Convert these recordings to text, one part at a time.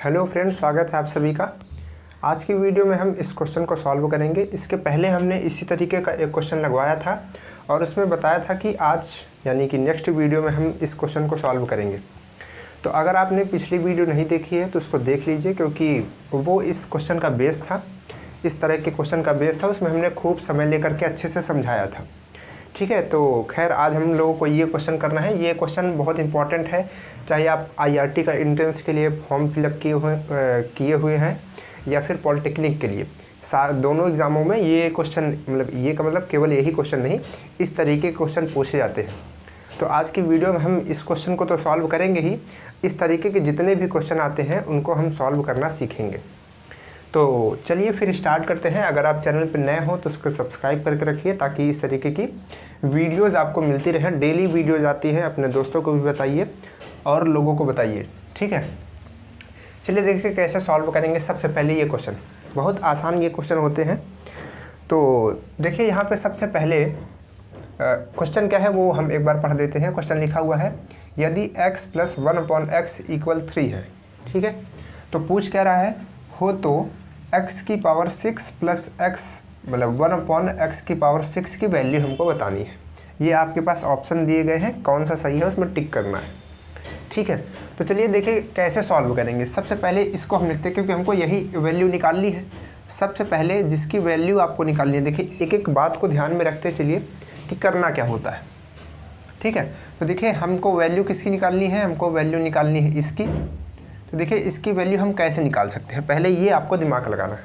Hello friends, स्वागत है आप सभी का। आज की वीडियो में हम इस क्वेश्चन को सॉल्व करेंगे। इसके पहले हमने इसी तरीके का एक क्वेश्चन लगवाया था और उसमें बताया था कि आज यानी कि नेक्स्ट वीडियो में हम इस क्वेश्चन को सॉल्व करेंगे। तो अगर आपने पिछली वीडियो नहीं देखी है तो उसको देख लीजिए, क्योंकि वो इस क्वेश्चन का बेस था, इस तरह के क्वेश्चन का बेस था। उसमें हमने खूब समय लेकर के अच्छे से समझाया था। ठीक है, तो खैर आज हम लोगों को ये क्वेश्चन करना है। ये क्वेश्चन बहुत इंपॉर्टेंट है, चाहे आप आईआरटी का एंट्रेंस के लिए फॉर्म फिलअप किए हुए हैं या फिर पॉलिटेक्निक के लिए, दोनों एग्ज़ामों में ये क्वेश्चन मतलब केवल यही क्वेश्चन नहीं, इस तरीके के क्वेश्चन पूछे जाते हैं। तो आज की वीडियो में हम इस क्वेश्चन को तो सॉल्व करेंगे ही, इस तरीके के जितने भी क्वेश्चन आते हैं उनको हम सॉल्व करना सीखेंगे। तो चलिए फिर स्टार्ट करते हैं। अगर आप चैनल पर नए हो तो उसको सब्सक्राइब करके रखिए, ताकि इस तरीके की वीडियोज़ आपको मिलती रहें। डेली वीडियोज़ आती हैं, अपने दोस्तों को भी बताइए और लोगों को बताइए। ठीक है, चलिए देखिए कैसे सॉल्व करेंगे। सबसे पहले ये क्वेश्चन बहुत आसान ये क्वेश्चन होते हैं। तो देखिए यहाँ पे सबसे पहले क्वेश्चन क्या है वो हम एक बार पढ़ देते हैं। क्वेश्चन लिखा हुआ है, यदि x + 1/x = 3 है। ठीक है, तो पूछ क्या रहा है, हो तो x⁻6 + x मतलब 1/x⁻6 की वैल्यू हमको बतानी है। ये आपके पास ऑप्शन दिए गए हैं, कौन सा सही है उसमें टिक करना है। ठीक है, तो चलिए देखिए कैसे सॉल्व करेंगे। सबसे पहले इसको हम लिखते हैं, क्योंकि हमको यही वैल्यू निकालनी है। सबसे पहले जिसकी वैल्यू आपको निकालनी है, देखिए एक एक बात को ध्यान में रखते चलिए कि करना क्या होता है। ठीक है, तो देखिए हमको वैल्यू किसकी निकालनी है, हमको वैल्यू निकालनी है इसकी। तो देखिए इसकी वैल्यू हम कैसे निकाल सकते हैं, पहले ये आपको दिमाग लगाना है।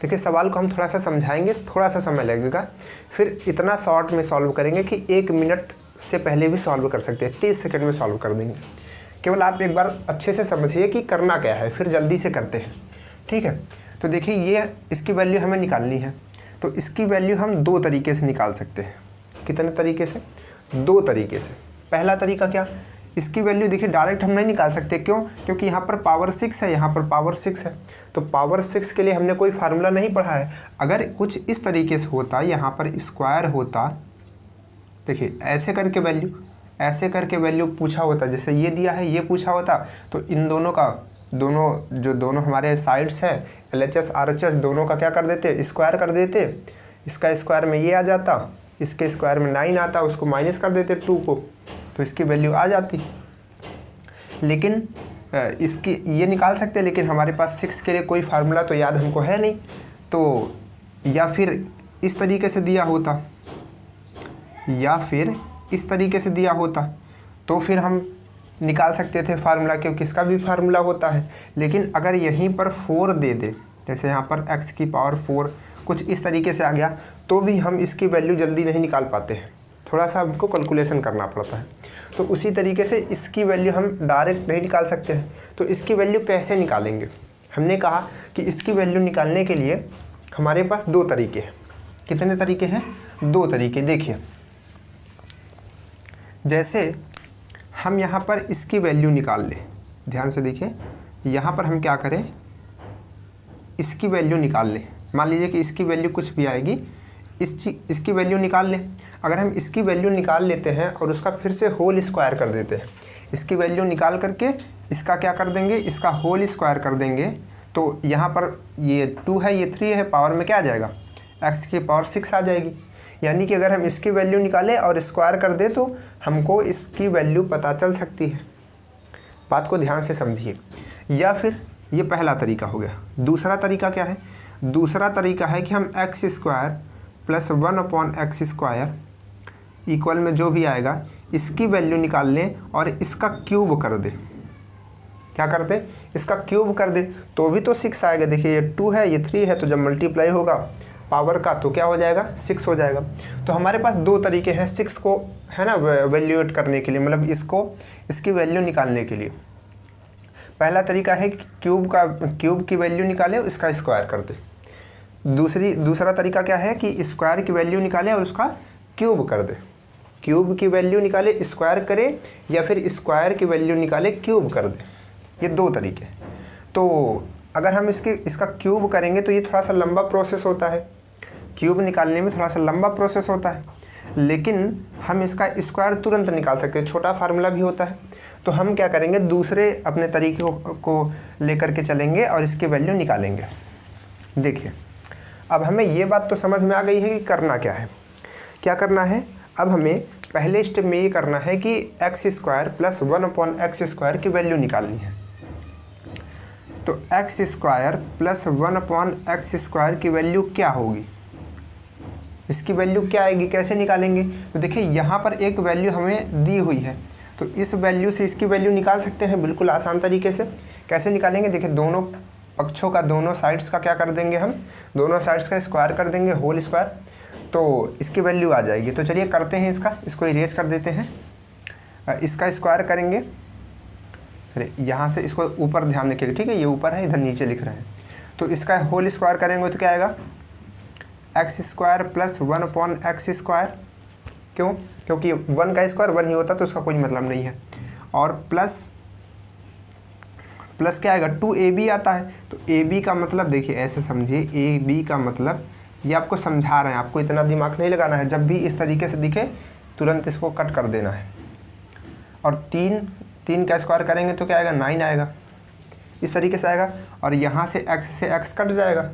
देखिए सवाल को हम थोड़ा सा समझाएंगे, थोड़ा सा समय लगेगा, फिर इतना शॉर्ट में सॉल्व करेंगे कि 1 मिनट से पहले भी सॉल्व कर सकते हैं, 30 सेकंड में सॉल्व कर देंगे। केवल आप एक बार अच्छे से समझिए कि करना क्या है, फिर जल्दी से करते हैं। ठीक है, तो देखिए ये इसकी वैल्यू हमें निकालनी है। तो इसकी वैल्यू हम 2 तरीके से निकाल सकते हैं। कितने तरीके से? 2 तरीके से। पहला तरीका क्या, इसकी वैल्यू देखिए डायरेक्ट हम नहीं निकाल सकते। क्यों? क्योंकि यहाँ पर पावर 6 है, यहाँ पर पावर 6 है। तो पावर 6 के लिए हमने कोई फार्मूला नहीं पढ़ा है। अगर कुछ इस तरीके से होता, यहाँ पर स्क्वायर होता, देखिए ऐसे करके वैल्यू पूछा होता, जैसे ये दिया है ये पूछा होता, तो इन दोनों का दोनों हमारे साइड्स है LHS RHS दोनों का क्या कर देते, स्क्वायर कर देते। इसका स्क्वायर में ये आ जाता, इसके स्क्वायर में 9 आता, उसको माइनस कर देते 2 को, तो इसकी वैल्यू आ जाती। लेकिन इसकी ये निकाल सकते हैं, लेकिन हमारे पास 6 के लिए कोई फार्मूला तो याद हमको है नहीं। तो या फिर इस तरीके से दिया होता, तो फिर हम निकाल सकते थे फार्मूला, क्योंकि इसका भी फार्मूला होता है। लेकिन अगर यहीं पर 4 दे दे, जैसे यहाँ पर x⁻4 कुछ इस तरीके से आ गया, तो भी हम इसकी वैल्यू जल्दी नहीं निकाल पाते हैं, थोड़ा सा हमको कैलकुलेशन करना पड़ता है। तो उसी तरीके से इसकी वैल्यू हम डायरेक्ट नहीं निकाल सकते हैं। तो इसकी वैल्यू कैसे निकालेंगे? हमने कहा कि इसकी वैल्यू निकालने के लिए हमारे पास 2 तरीके हैं। कितने तरीके हैं? 2 तरीके। देखिए जैसे हम यहाँ पर इसकी वैल्यू निकाल लें, ध्यान से देखिए, यहाँ पर हम क्या करें, इसकी वैल्यू निकाल लें। मान लीजिए कि इसकी वैल्यू कुछ भी आएगी, इसकी वैल्यू निकाल लें। अगर हम इसकी वैल्यू निकाल लेते हैं और उसका फिर से होल स्क्वायर कर देते हैं, इसकी वैल्यू निकाल करके इसका क्या कर देंगे, इसका होल स्क्वायर कर देंगे, तो यहाँ पर ये 2 है, ये 3 है, पावर में क्या आ जाएगा, x⁻6 आ जाएगी। यानी कि अगर हम इसकी वैल्यू निकालें और स्क्वायर कर दें तो हमको इसकी वैल्यू पता चल सकती है। बात को ध्यान से समझिए। या फिर ये पहला तरीका हो गया। दूसरा तरीका क्या है? दूसरा तरीका है कि हम x² + 1/x² इक्वल में जो भी आएगा इसकी वैल्यू निकाल लें और इसका क्यूब कर दें। क्या कर दें? इसका क्यूब कर दें, तो भी तो 6 आएगा। देखिए ये 2 है, ये 3 है, तो जब मल्टीप्लाई होगा पावर का तो क्या हो जाएगा, 6 हो जाएगा। तो हमारे पास 2 तरीके हैं 6 को, है ना, वैल्यूएट करने के लिए, मतलब इसकी वैल्यू निकालने के लिए। पहला तरीका है कि क्यूब की वैल्यू निकालें, इसका स्क्वायर कर दें। दूसरा तरीका क्या है कि स्क्वायर की वैल्यू निकालें और उसका क्यूब कर दें। क्यूब की वैल्यू निकाले स्क्वायर करें, या फिर स्क्वायर की वैल्यू निकाले क्यूब कर दें। ये 2 तरीके। तो अगर हम इसका क्यूब करेंगे तो ये थोड़ा सा लंबा प्रोसेस होता है, क्यूब निकालने में थोड़ा सा लंबा प्रोसेस होता है। लेकिन हम इसका स्क्वायर तुरंत निकाल सकते हैं, छोटा फार्मूला भी होता है। तो हम क्या करेंगे, दूसरे अपने तरीके को लेकर के चलेंगे और इसकी वैल्यू निकालेंगे। देखिए अब हमें ये बात तो समझ में आ गई है कि करना क्या है। क्या करना है, अब हमें पहले स्टेप में ये करना है कि x square plus 1/x square की वैल्यू निकालनी है। तो x square plus 1/x square की वैल्यू क्या होगी, इसकी वैल्यू क्या आएगी, कैसे निकालेंगे। तो देखिए यहाँ पर एक वैल्यू हमें दी हुई है, तो इस वैल्यू से इसकी वैल्यू निकाल सकते हैं बिल्कुल आसान तरीके से। कैसे निकालेंगे, देखिए दोनों पक्षों का, दोनों साइड्स का क्या कर देंगे, हम दोनों साइड्स का स्क्वायर कर देंगे, होल स्क्वायर, तो इसकी वैल्यू आ जाएगी। तो चलिए करते हैं इसको इरेज कर देते हैं। इसका स्क्वायर करेंगे, चलिए यहाँ से इसको ऊपर ध्यान रखिएगा, ठीक है, ये ऊपर है, इधर नीचे लिख रहे हैं। तो इसका होल स्क्वायर करेंगे तो क्या आएगा, x square plus 1/x square. क्यों, क्योंकि 1 का स्क्वायर 1 ही होता, तो उसका कोई मतलब नहीं है। और प्लस क्या आएगा, 2ab आता है। तो ab का मतलब देखिए ऐसे समझिए, ab का मतलब, ये आपको समझा रहे हैं, आपको इतना दिमाग नहीं लगाना है। जब भी इस तरीके से दिखे तुरंत इसको कट कर देना है। और 3 का स्क्वायर करेंगे तो क्या आएगा, 9 आएगा, इस तरीके से आएगा। और यहाँ से x कट जाएगा,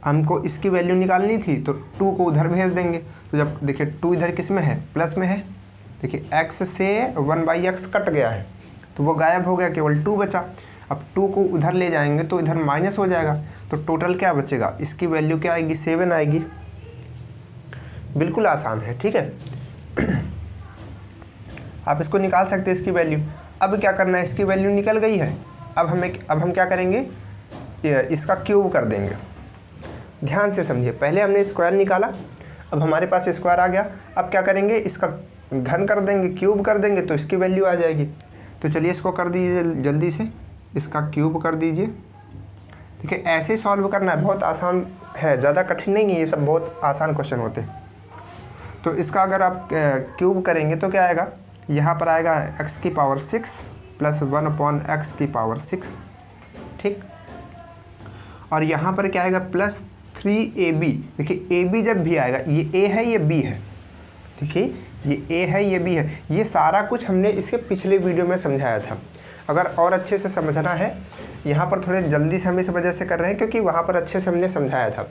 हमको इसकी वैल्यू निकालनी थी, तो 2 को उधर भेज देंगे। तो जब देखिए 2 इधर किस में है, प्लस में है, देखिए x से 1/x कट गया है तो वो गायब हो गया, केवल 2 बचा। अब 2 को उधर ले जाएंगे तो इधर माइनस हो जाएगा, तो टोटल क्या बचेगा, इसकी वैल्यू क्या आएगी, 7 आएगी। बिल्कुल आसान है, ठीक है। आप इसको निकाल सकते हैं इसकी वैल्यू। अब क्या करना है, इसकी वैल्यू निकल गई है, अब हम क्या करेंगे, इसका क्यूब कर देंगे। ध्यान से समझिए, पहले हमने स्क्वायर निकाला, अब हमारे पास स्क्वायर आ गया। अब क्या करेंगे, इसका घन कर देंगे, क्यूब कर देंगे, तो इसकी वैल्यू आ जाएगी। तो चलिए इसको कर दीजिए जल्दी से, इसका क्यूब कर दीजिए। देखिए ऐसे ही सॉल्व करना है, बहुत आसान है, ज़्यादा कठिन नहीं है, ये सब बहुत आसान क्वेश्चन होते हैं। तो इसका अगर आप क्यूब करेंगे तो क्या आएगा, यहाँ पर आएगा x की पावर 6 प्लस 1/x की पावर 6, ठीक। और यहाँ पर क्या आएगा, प्लस 3ab। देखिए ab जब भी आएगा, ये a है ये b है, देखिए ये a है ये b है, ये सारा कुछ हमने इसके पिछले वीडियो में समझाया था। अगर और अच्छे से समझना है, यहाँ पर थोड़े जल्दी से हम इस वजह से कर रहे हैं क्योंकि वहाँ पर अच्छे से हमने समझाया था,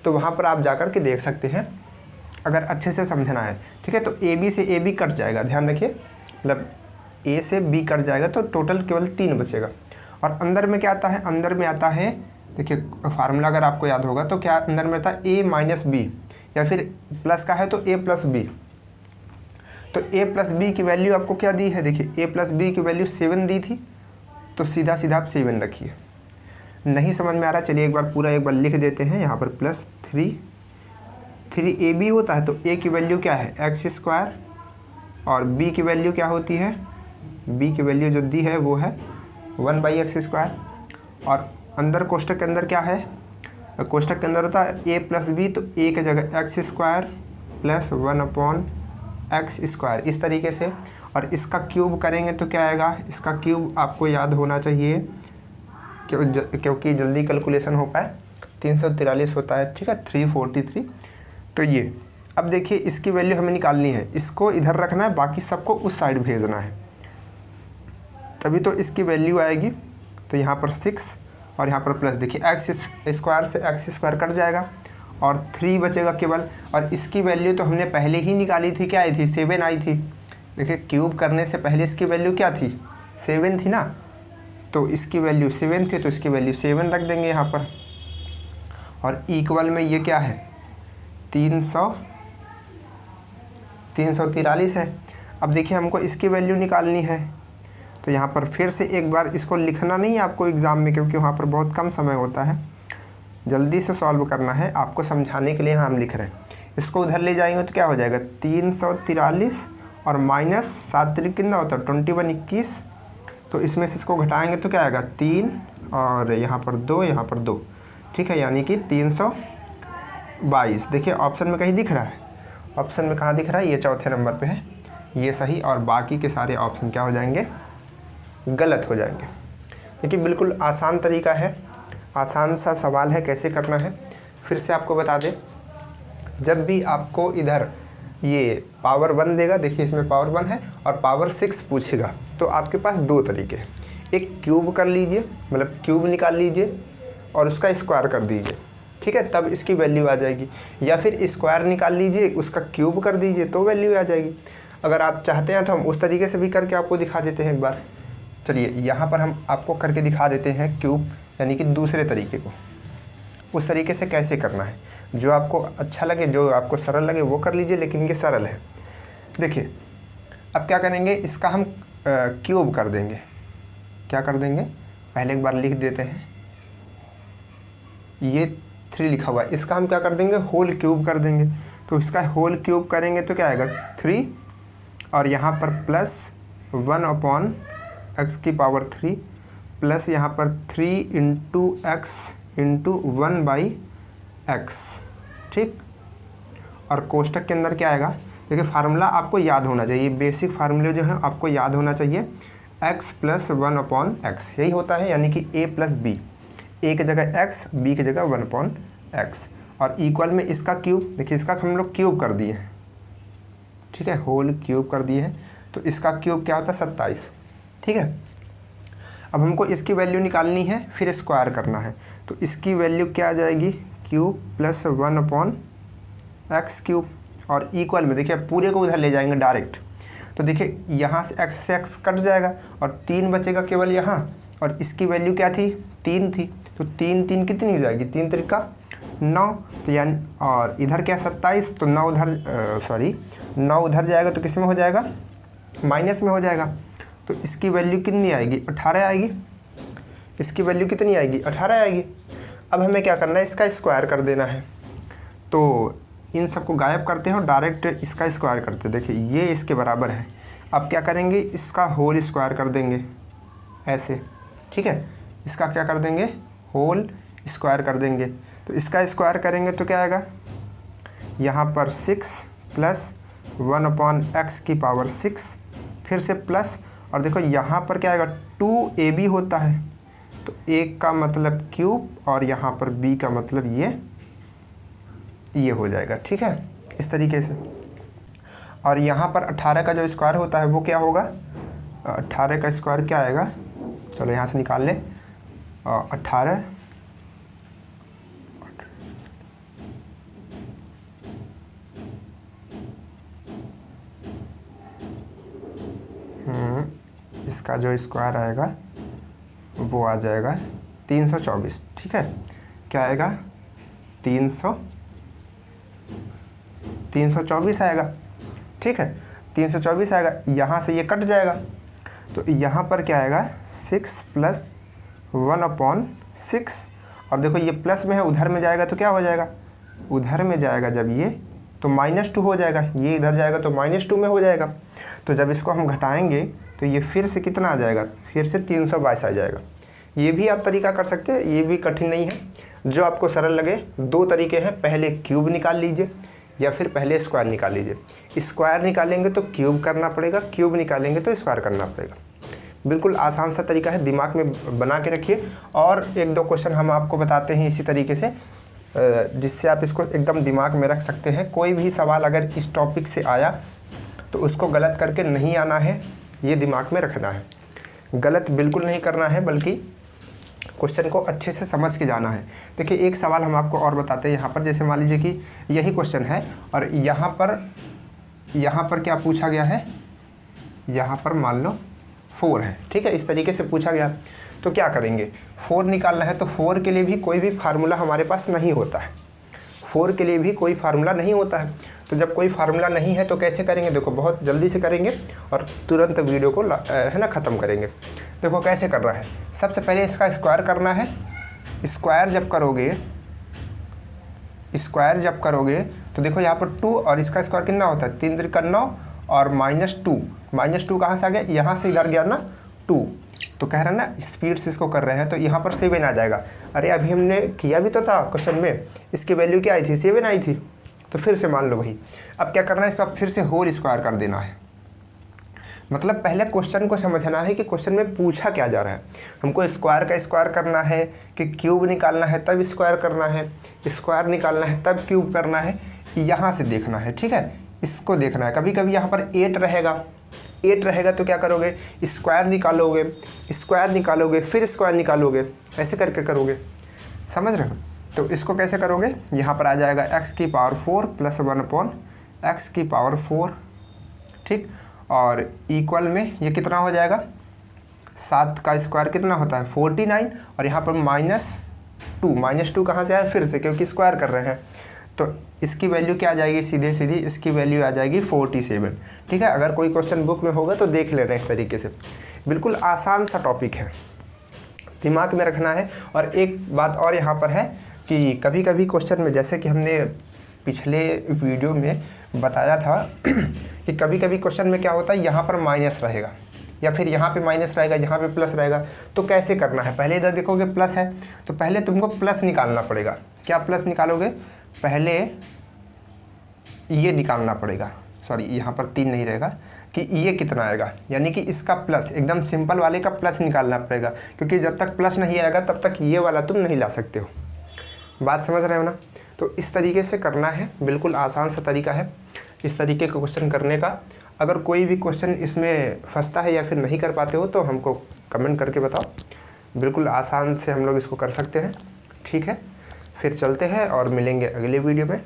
तो वहाँ पर आप जाकर के देख सकते हैं अगर अच्छे से समझना है, ठीक है। तो ab से ab कट जाएगा, ध्यान रखिए, मतलब a से b कट जाएगा तो टोटल केवल 3 बचेगा। और अंदर में क्या आता है, अंदर में आता है, देखिए फार्मूला अगर आपको याद होगा तो क्या अंदर में आता है, a माइनस b, या फिर प्लस का है तो a प्लस b। तो a प्लस b की वैल्यू आपको क्या दी है, देखिए a प्लस b की वैल्यू 7 दी थी, तो सीधा सीधा आप 7 रखिए। नहीं समझ में आ रहा, चलिए एक बार लिख देते हैं यहाँ पर, प्लस 3ab होता है, तो a की वैल्यू क्या है, एक्स स्क्वायर, और b की वैल्यू क्या होती है, b की वैल्यू जो दी है वो है 1/x स्क्वायर। और अंदर कोष्टक के अंदर क्या है, कोष्टक के अंदर होता है a प्लस b, तो a की जगह x square plus 1/x square, इस तरीके से। और इसका क्यूब करेंगे तो क्या आएगा, इसका क्यूब आपको याद होना चाहिए क्योंकि जल्दी कैलकुलेशन हो पाए, 343 होता है, ठीक है, 343। तो ये अब देखिए इसकी वैल्यू हमें निकालनी है, इसको इधर रखना है, बाकी सबको उस साइड भेजना है, तभी तो इसकी वैल्यू आएगी। तो यहाँ पर 6 और यहाँ पर प्लस, देखिए एक्स स्क्वायर से एक्स स्क्वायर कट जाएगा और 3 बचेगा केवल। और इसकी वैल्यू तो हमने पहले ही निकाली थी, क्या आई थी, 7 आई थी। देखिए क्यूब करने से पहले इसकी वैल्यू क्या थी, 7 थी ना, तो इसकी वैल्यू 7 थी, तो इसकी वैल्यू 7 रख देंगे यहाँ पर। और इक्वल में ये क्या है, 343 है। अब देखिए हमको इसकी वैल्यू निकालनी है, तो यहाँ पर फिर से एक बार इसको लिखना नहीं है आपको एग्ज़ाम में, क्योंकि वहाँ पर बहुत कम समय होता है, जल्दी से सॉल्व करना है, आपको समझाने के लिए हम लिख रहे हैं। इसको उधर ले जाएंगे तो क्या हो जाएगा, 343 और माइनस 7 3 कितना होता है, 21 21, तो इसमें से इसको घटाएंगे तो क्या आएगा, 3 और यहाँ पर 2, यहाँ पर 2, ठीक है, यानी कि 322। देखिए ऑप्शन में कहीं दिख रहा है, ऑप्शन में कहाँ दिख रहा है, ये चौथे नंबर पे है, ये सही, और बाकी के सारे ऑप्शन क्या हो जाएंगे, गलत हो जाएंगे। देखिए बिल्कुल आसान तरीका है, आसान सा सवाल है, कैसे करना है फिर से आपको बता दें। जब भी आपको इधर ये पावर 1 देगा, देखिए इसमें पावर 1 है, और पावर 6 पूछेगा। तो आपके पास दो तरीके हैं, एक क्यूब कर लीजिए, मतलब क्यूब निकाल लीजिए और उसका स्क्वायर कर दीजिए, ठीक है, तब इसकी वैल्यू आ जाएगी। या फिर स्क्वायर निकाल लीजिए, उसका क्यूब कर दीजिए तो वैल्यू आ जाएगी। अगर आप चाहते हैं तो हम उस तरीके से भी करके आपको दिखा देते हैं एक बार। चलिए यहाँ पर हम आपको करके दिखा देते हैं क्यूब, यानी कि दूसरे तरीके को। उस तरीके से कैसे करना है, जो आपको अच्छा लगे, जो आपको सरल लगे वो कर लीजिए, लेकिन ये सरल है। देखिए अब क्या करेंगे, इसका हम क्यूब कर देंगे। क्या कर देंगे, पहले एक बार लिख देते हैं, ये 3 लिखा हुआ है, इसका हम क्या कर देंगे, होल क्यूब कर देंगे। तो इसका होल क्यूब करेंगे तो क्या आएगा 3, और यहाँ पर प्लस 1/x की पावर 3 प्लस यहाँ पर 3 × x × 1/x, ठीक। और कोष्टक के अंदर क्या आएगा, देखिए फार्मूला आपको याद होना चाहिए, बेसिक फार्मूले जो है आपको याद होना चाहिए, x + 1/x यही होता है, यानी कि a + b, a की जगह x, b की जगह 1/x, और इक्वल में इसका क्यूब, देखिए इसका हम लोग क्यूब कर दिए हैं, ठीक है, होल क्यूब कर दिए हैं। तो इसका क्यूब क्या होता है 27, ठीक है। अब हमको इसकी वैल्यू निकालनी है, फिर स्क्वायर करना है। तो इसकी वैल्यू क्या आ जाएगी, क्यूब + 1/x3, और इक्वल में देखिए पूरे को उधर ले जाएंगे डायरेक्ट। तो देखिए यहाँ से x कट जाएगा और 3 बचेगा केवल यहाँ, और इसकी वैल्यू क्या थी, 3 थी। तो 3 कितनी हो जाएगी, 3 3 का 9, तो यानी, और इधर क्या 27, तो 9 उधर 9 उधर जाएगा तो किस में हो जाएगा, माइनस में हो जाएगा। तो इसकी वैल्यू कितनी आएगी, 18 आएगी। इसकी वैल्यू कितनी आएगी, 18 आएगी। अब हमें क्या करना है, इसका स्क्वायर कर देना है। तो इन सबको गायब करते हैं और डायरेक्ट इसका स्क्वायर करते हैं। देखिए ये इसके बराबर है। अब क्या करेंगे, इसका होल स्क्वायर कर देंगे ऐसे, ठीक है। इसका क्या कर देंगे, होल स्क्वायर कर देंगे। तो इसका स्क्वायर करेंगे तो क्या आएगा, यहाँ पर 6 + 1/x की पावर 6, फिर से प्लस, और देखो यहाँ पर क्या आएगा 2ab होता है, तो a का मतलब क्यूब, और यहाँ पर b का मतलब ये हो जाएगा, ठीक है, इस तरीके से। और यहाँ पर 18 का जो स्क्वायर होता है वो क्या होगा, 18 का स्क्वायर क्या आएगा, चलो यहाँ से निकाल लें, 18 इसका जो स्क्वायर आएगा वो आ जाएगा 324, ठीक है। क्या आएगा, 324 आएगा, ठीक है, 324 आएगा। यहाँ से ये कट जाएगा, तो यहाँ पर क्या आएगा 6 + 1/6, और देखो ये प्लस में है, उधर में जाएगा तो क्या हो जाएगा, उधर में जाएगा जब ये तो -2 हो जाएगा, ये इधर जाएगा तो -2 में हो जाएगा। तो जब इसको हम घटाएंगे तो ये फिर से कितना आ जाएगा, फिर से 322 आ जाएगा। ये भी आप तरीका कर सकते हैं, ये भी कठिन नहीं है, जो आपको सरल लगे। दो तरीके हैं, पहले क्यूब निकाल लीजिए या फिर पहले स्क्वायर निकाल लीजिए। स्क्वायर निकालेंगे तो क्यूब करना पड़ेगा, क्यूब निकालेंगे तो स्क्वायर करना पड़ेगा। बिल्कुल आसान सा तरीका है, दिमाग में बना के रखिए। और 1-2 क्वेश्चन हम आपको बताते हैं इसी तरीके से, जिससे आप इसको एकदम दिमाग में रख सकते हैं। कोई भी सवाल अगर इस टॉपिक से आया तो उसको गलत करके नहीं आना है, ये दिमाग में रखना है। गलत बिल्कुल नहीं करना है, बल्कि क्वेश्चन को अच्छे से समझ के जाना है। देखिए एक सवाल हम आपको और बताते हैं यहाँ पर, जैसे मान लीजिए कि यही क्वेश्चन है और यहाँ पर क्या पूछा गया है, यहाँ पर मान लो 4 है, ठीक है, इस तरीके से पूछा गया। तो क्या करेंगे, 4 निकालना है, तो 4 के लिए भी कोई भी फार्मूला हमारे पास नहीं होता है। 4 के लिए भी कोई फार्मूला नहीं होता है। तो जब कोई फार्मूला नहीं है तो कैसे करेंगे, देखो बहुत जल्दी से करेंगे और तुरंत वीडियो को है ना ख़त्म करेंगे। देखो कैसे करना है, सबसे पहले इसका स्क्वायर करना है। स्क्वायर जब करोगे तो देखो यहाँ पर 2 और इसका स्क्वायर कितना होता है, 3 3 का 9 और -2 कहाँ से आ गया, यहाँ से इधर गया ना 2, तो कह रहा है ना स्पीड से इसको कर रहे हैं, तो यहाँ पर 7 आ जाएगा। अरे अभी हमने किया भी तो था क्वेश्चन में, इसकी वैल्यू क्या आई थी, 7 आई थी। तो फिर से मान लो भाई, अब क्या करना है, सब फिर से होल स्क्वायर कर देना है। मतलब पहले क्वेश्चन को समझना है कि क्वेश्चन में पूछा क्या जा रहा है। हमको स्क्वायर का स्क्वायर करना है कि क्यूब निकालना है तब स्क्वायर करना है, स्क्वायर निकालना है तब क्यूब करना है, यहाँ से देखना है, ठीक है। इसको देखना है। कभी कभी यहाँ पर 8 रहेगा तो क्या करोगे, स्क्वायर निकालोगे फिर स्क्वायर निकालोगे, ऐसे करके करोगे, समझ रहे हो। तो इसको कैसे करोगे, यहाँ पर आ जाएगा x⁴ + 1/x⁴, ठीक, और इक्वल में ये कितना हो जाएगा, 7 का स्क्वायर कितना होता है 49, और यहाँ पर -2 कहाँ से आया, फिर से, क्योंकि स्क्वायर कर रहे हैं। तो इसकी वैल्यू क्या आ जाएगी, सीधे सीधी इसकी वैल्यू आ जाएगी 47, ठीक है। अगर कोई क्वेश्चन बुक में होगा तो देख लेना इस तरीके से, बिल्कुल आसान सा टॉपिक है, दिमाग में रखना है। और एक बात और यहाँ पर है कि कभी कभी क्वेश्चन में, जैसे कि हमने पिछले वीडियो में बताया था कि कभी कभी क्वेश्चन में क्या होता है, यहाँ पर माइनस रहेगा या फिर यहाँ पे माइनस रहेगा, यहाँ पे प्लस रहेगा। तो कैसे करना है, पहले इधर देखोगे प्लस है तो पहले तुमको प्लस निकालना पड़ेगा। क्या प्लस निकालोगे, पहले ये निकालना पड़ेगा, सॉरी यहाँ पर 3 नहीं रहेगा, कि ये कितना आएगा, यानी कि इसका प्लस, एकदम सिंपल वाले का प्लस निकालना पड़ेगा, क्योंकि जब तक प्लस नहीं आएगा तब तक ये वाला तुम नहीं ला सकते हो। बात समझ रहे हो ना। तो इस तरीके से करना है, बिल्कुल आसान सा तरीका है इस तरीके का क्वेश्चन करने का। अगर कोई भी क्वेश्चन इसमें फंसता है या फिर नहीं कर पाते हो तो हमको कमेंट करके बताओ, बिल्कुल आसान से हम लोग इसको कर सकते हैं, ठीक है। फिर चलते हैं और मिलेंगे अगले वीडियो में।